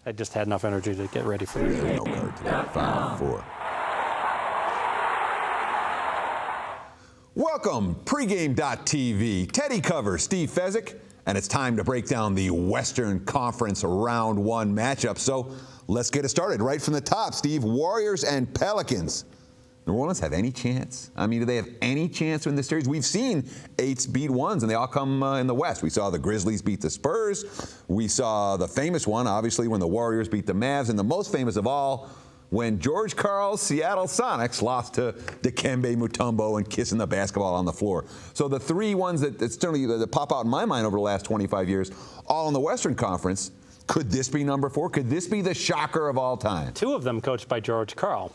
I just had enough energy to get ready for the game. No card today. 5-4. Welcome, pregame.tv. Teddy Covers, Steve Fezzik, and it's time to break down the Western Conference Round 1 matchup. So let's get it started right from the top, Steve. Warriors and Pelicans. New Orleans have any chance? I mean, do they have any chance in this series? We've seen 8s beat 1s, and they all come in the West. We saw the Grizzlies beat the Spurs. We saw the famous one, obviously, when the Warriors beat the Mavs, and the most famous of all, when George Karl's Seattle Sonics lost to Dikembe Mutombo and kissing the basketball on the floor. So the three ones that certainly that pop out in my mind over the last 25 years, all in the Western Conference. Could this be number 4? Could this be the shocker of all time? 2 of them coached by George Karl.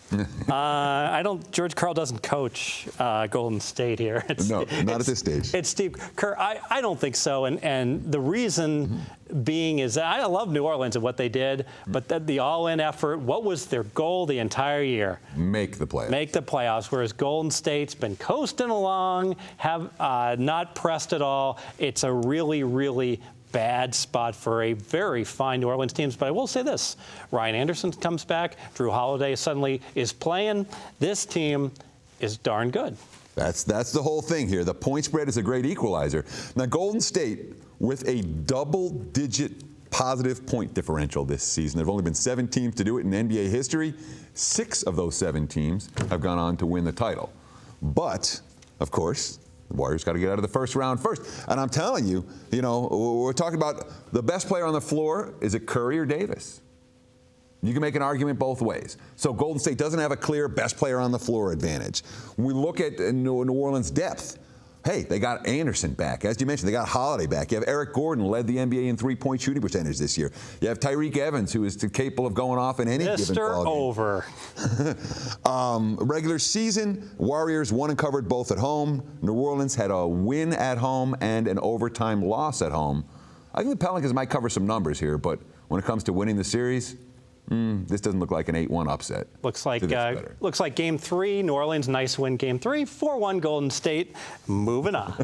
George Karl doesn't coach Golden State here. No, not at this stage. It's Steve Kerr. I don't think so. And the reason being is that I love New Orleans and what they did, but the all-in effort, what was their goal the entire year? Make the playoffs. Make the playoffs, whereas Golden State's been coasting along, have not pressed at all. It's a really, really bad spot for a very fine New Orleans team. But I will say this, Ryan Anderson comes back, Drew Holiday suddenly is playing. This team is darn good. That's the whole thing here. The point spread is a great equalizer. Now, Golden State with a double-digit positive point differential this season. There have only been 7 teams to do it in NBA history. 6 of those 7 teams have gone on to win the title. But, of course, the Warriors got to get out of the first round first. And I'm telling you, we're talking about the best player on the floor. Is it Curry or Davis? You can make an argument both ways. So Golden State doesn't have a clear best player on the floor advantage. When we look at New Orleans' depth, hey, they got Anderson back. As you mentioned, they got Holiday back. You have Eric Gordon, led the NBA in three-point shooting percentage this year. You have Tyreek Evans, who is capable of going off in any given ball game. Over. Regular season, Warriors won and covered both at home. New Orleans had a win at home and an overtime loss at home. I think the Pelicans might cover some numbers here, but when it comes to winning the series, this doesn't look like an 8-1 upset. Looks like Game 3, New Orleans, nice win. Game 3, 4-1 Golden State. Moving on.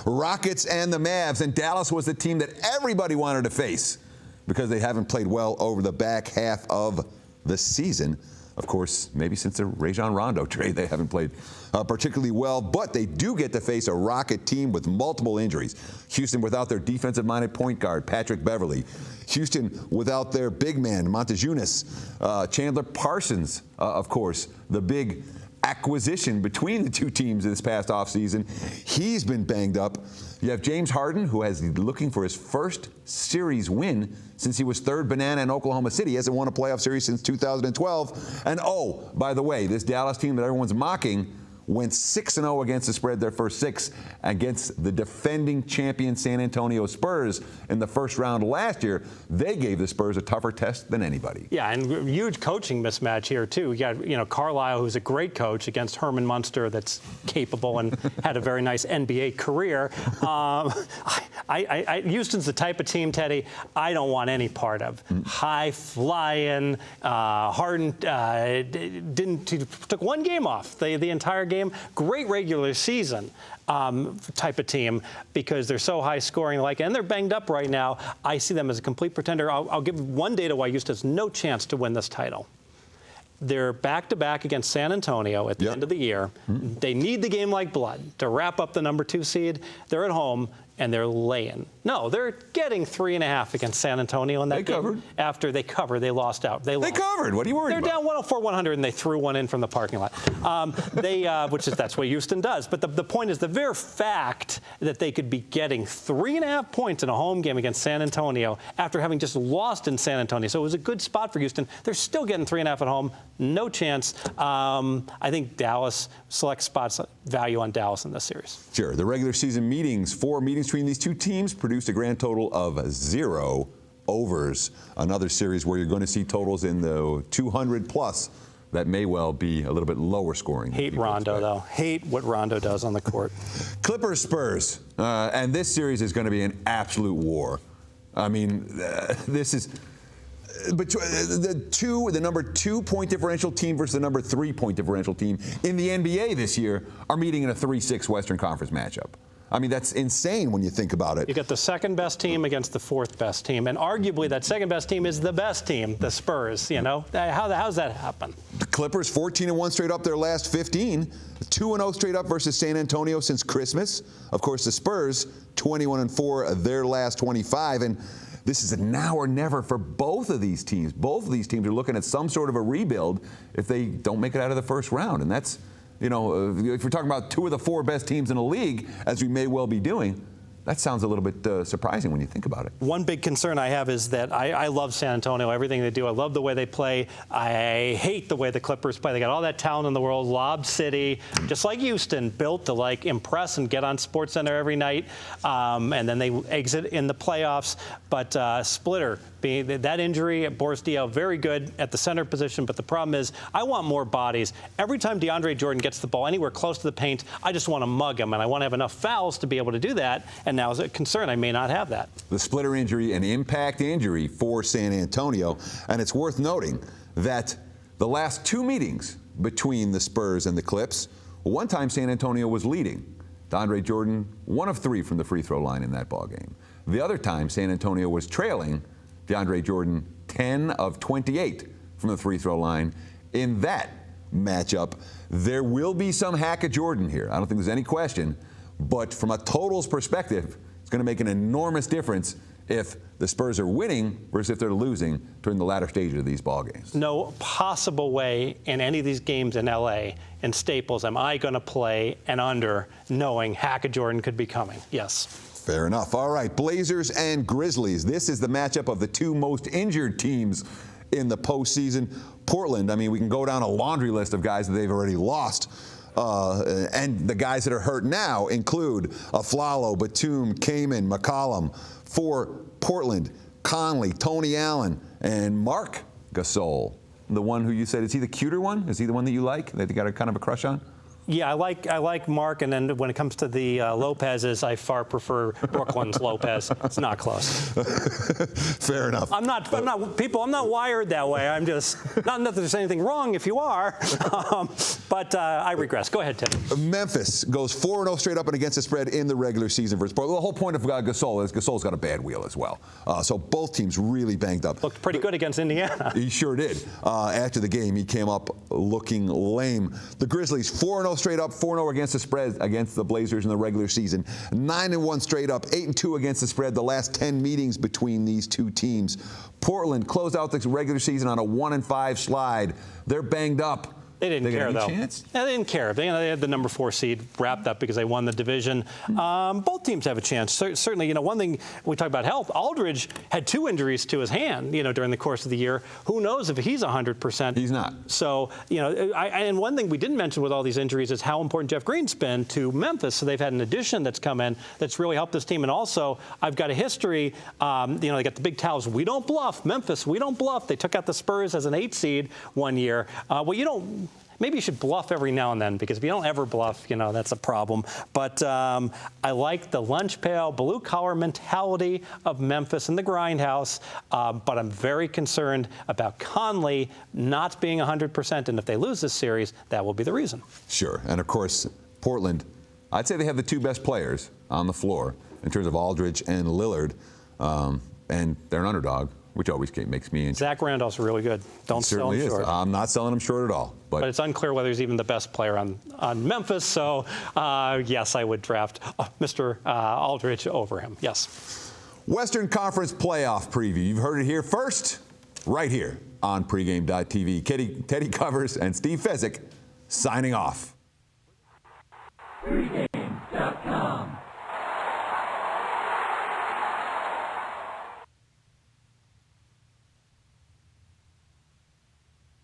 Rockets and the Mavs, and Dallas was the team that everybody wanted to face because they haven't played well over the back half of the season. Of course, maybe since the Rajon Rondo trade, they haven't played particularly well, but they do get to face a Rocket team with multiple injuries. Houston without their defensive-minded point guard, Patrick Beverley. Houston without their big man, Montejunas. Chandler Parsons, of course, the big acquisition between the two teams this past offseason. He's been banged up. You have James Harden, who is looking for his first series win since he was third banana in Oklahoma City. He hasn't won a playoff series since 2012. And oh, by the way, this Dallas team that everyone's mocking went 6-0 against the spread their first 6 against the defending champion San Antonio Spurs in the first round last year. They gave the Spurs a tougher test than anybody. Yeah, and huge coaching mismatch here, too. You got, Carlisle, who's a great coach, against Herman Munster, that's capable and had a very nice NBA career. Houston's the type of team, Teddy, I don't want any part of. High-flying, Harden took one game off the entire game. Great regular season type of team because they're so high scoring and they're banged up right now. I see them as a complete pretender. I'll give one data why Houston has no chance to win this title. They're back-to-back against San Antonio at the end of the year. They need the game like blood to wrap up the number 2 seed. They're at home, and they're laying. No, they're getting 3.5 against San Antonio in that game. Covered. After they covered, they lost out. They covered. What are you worried about? They're down 104-100, and they threw one in from the parking lot. That's what Houston does. But the point is the very fact that they could be getting 3.5 points in a home game against San Antonio after having just lost in San Antonio. So it was a good spot for Houston. They're still getting 3.5 at home. No chance. I think Dallas select spots value on Dallas in this series. Sure. The regular season meetings, 4 meetings between these two teams, produced a grand total of 0 overs. Another series where you're going to see totals in the 200 plus. That may well be a little bit lower scoring. Hate Rondo, though. Hate what Rondo does on the court. Clippers, Spurs. And this series is going to be an absolute war. I mean, this is the number 2 point differential team versus the number 3 point differential team in the NBA this year are meeting in a 3-6 Western Conference matchup. I mean, that's insane when you think about it. You got the second best team against the fourth best team, and arguably that second best team is the best team, the Spurs. You know, how's that happen? The Clippers 14-1 straight up their last 15, 2-0 straight up versus San Antonio since Christmas. Of course, the Spurs 21-4 their last 25, and this is a now or never for both of these teams. Both of these teams are looking at some sort of a rebuild if they don't make it out of the first round, and that's, you know, if we're talking about 2 of the 4 best teams in the league, as we may well be doing, that sounds a little bit surprising when you think about it. One big concern I have is that I love San Antonio, everything they do. I love the way they play. I hate the way the Clippers play. They got all that talent in the world, Lob City, just like Houston, built to like impress and get on SportsCenter every night. And then they exit in the playoffs. But Splitter, being that injury at Boris Diaw, very good at the center position. But the problem is I want more bodies. Every time DeAndre Jordan gets the ball anywhere close to the paint, I just want to mug him. And I want to have enough fouls to be able to do that. And now, as a concern, I may not have that. The Splitter injury, an impact injury for San Antonio. And it's worth noting that the last 2 meetings between the Spurs and the Clips, one time San Antonio was leading. DeAndre Jordan, 1 of 3 from the free throw line in that ball game. The other time, San Antonio was trailing. DeAndre Jordan, 10 of 28 from the free throw line in that matchup. There will be some hack of Jordan here. I don't think there's any question. But from a totals perspective, it's going to make an enormous difference if the Spurs are winning versus if they're losing during the latter stages of these ball games. No possible way in any of these games in L.A. and Staples am I going to play an under knowing hack of Jordan could be coming. Yes. Fair enough. All right, Blazers and Grizzlies. This is the matchup of the 2 most injured teams in the postseason. Portland, I mean, we can go down a laundry list of guys that they've already lost. And the guys that are hurt now include Aflalo, Batum, Kaman, McCollum. For Portland, Conley, Tony Allen, and Marc Gasol. The one who you said, is he the cuter one? Is he the one that you like, that you got a kind of a crush on? Yeah, I like Mark, and then when it comes to the Lopez's, I far prefer Brooklyn's Lopez. It's not close. Fair enough. I'm not wired that way. I'm just, not that there's anything wrong if you are, but I regress. Go ahead, Tim. Memphis goes 4-0 straight up and against the spread in the regular season versus Portland. The whole point of Gasol is Gasol's got a bad wheel as well. So both teams really banged up. Looked pretty good against Indiana. He sure did. After the game, he came up looking lame. The Grizzlies 4-0 straight up, 4-0 against the spread against the Blazers in the regular season. 9-1 straight up, 8-2 against the spread the last 10 meetings between these 2 teams. Portland closed out the regular season on a 1-5 slide. They're banged up. They didn't care, though. Chance? Yeah, they didn't care. They had the number 4 seed wrapped up because they won the division. Both teams have a chance. Certainly, one thing we talk about health. Aldridge had 2 injuries to his hand, during the course of the year. Who knows if he's 100%? He's not. So, and one thing we didn't mention with all these injuries is how important Jeff Green's been to Memphis. So they've had an addition that's come in that's really helped this team. And also, I've got a history. They got the big towels. We don't bluff. Memphis, we don't bluff. They took out the Spurs as an 8 seed one year. Maybe you should bluff every now and then, because if you don't ever bluff, that's a problem. But I like the lunch pail, blue-collar mentality of Memphis and the grindhouse. But I'm very concerned about Conley not being 100%. And if they lose this series, that will be the reason. Sure. And, of course, Portland, I'd say they have the 2 best players on the floor in terms of Aldridge and Lillard. And they're an underdog, which always makes me interested. Zach Randolph's really good. Don't sell him short. I'm not selling him short at all. But it's unclear whether he's even the best player on Memphis. So, yes, I would draft Mr. Aldridge over him. Yes. Western Conference playoff preview. You've heard it here first, right here on pregame.tv. Teddy Covers and Steve Fezzik signing off.